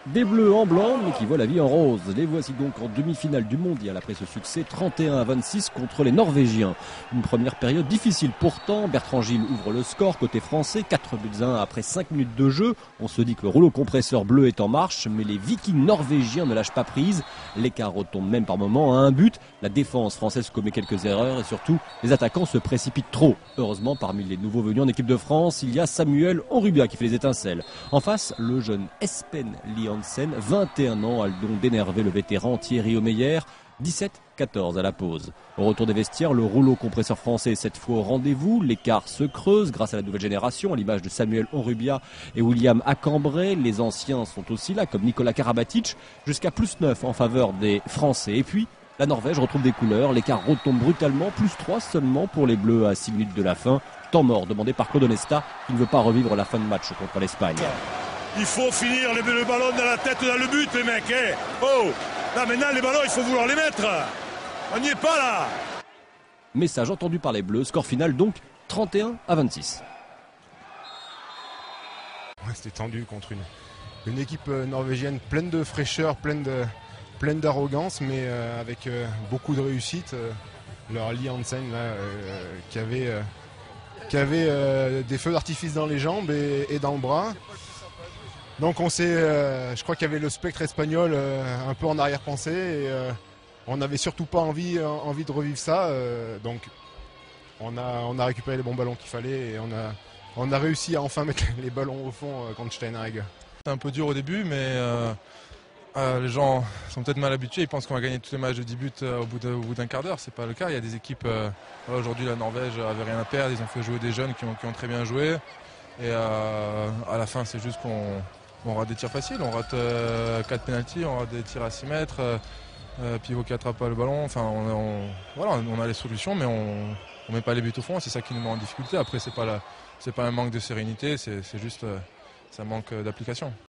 Des bleus en blanc, mais qui voient la vie en rose. Les voici donc en demi-finale du mondial après ce succès 31-26 contre les Norvégiens. Une première période difficile pourtant. Bertrand Gilles ouvre le score côté français, 4-1 après 5 minutes de jeu. On se dit que le rouleau compresseur bleu est en marche, mais les Vikings norvégiens ne lâchent pas prise. L'écart retombe même par moments à un but. La défense française commet quelques erreurs et surtout, les attaquants se précipitent trop. Heureusement, parmi les nouveaux venus en équipe de France, il y a Samuel Onrubia qui fait les étincelles. En face, le jeune Espen Liansen, 21 ans, a le don d'énerver le vétéran Thierry Omeyer. 17-14 à la pause. Au retour des vestiaires, le rouleau compresseur français est cette fois au rendez-vous. L'écart se creuse grâce à la nouvelle génération, à l'image de Samuel Onrubia et William Acambray. Les anciens sont aussi là, comme Nicolas Karabatic, jusqu'à +9 en faveur des Français. Et puis, la Norvège retrouve des couleurs. L'écart retombe brutalement, +3 seulement pour les Bleus à 6 minutes de la fin. Temps mort demandé par Claude Onesta, qui ne veut pas revivre la fin de match contre l'Espagne. Il faut finir le ballon dans la tête, dans le but, les mecs. Eh oh, là maintenant, les ballons, il faut vouloir les mettre. On n'y est pas là. Message entendu par les Bleus. Score final donc 31-26. Ouais, c'était tendu contre une équipe norvégienne pleine de fraîcheur, pleine d'arrogance, mais avec beaucoup de réussite. Leur Lee Hansen là, qui avait des feux d'artifice dans les jambes et dans le bras. Donc je crois qu'il y avait le spectre espagnol un peu en arrière-pensée et on n'avait surtout pas envie de revivre ça. Donc on a récupéré les bons ballons qu'il fallait et on a réussi à enfin mettre les ballons au fond contre Steinreg. C'est un peu dur au début, mais les gens sont peut-être mal habitués. Ils pensent qu'on va gagner tous les matchs de 10 buts au bout d'un quart d'heure. C'est pas le cas. Il y a des équipes. Aujourd'hui, la Norvège avait rien à perdre. Ils ont fait jouer des jeunes qui ont très bien joué. Et à la fin, c'est juste qu'on rate des tirs faciles. On rate 4 pénaltys, on rate des tirs à 6 mètres. Pivot qui attrape pas le ballon. Enfin, on a les solutions, mais on met pas les buts au fond. C'est ça qui nous met en difficulté. Après, c'est pas un manque de sérénité. C'est juste ça manque d'application.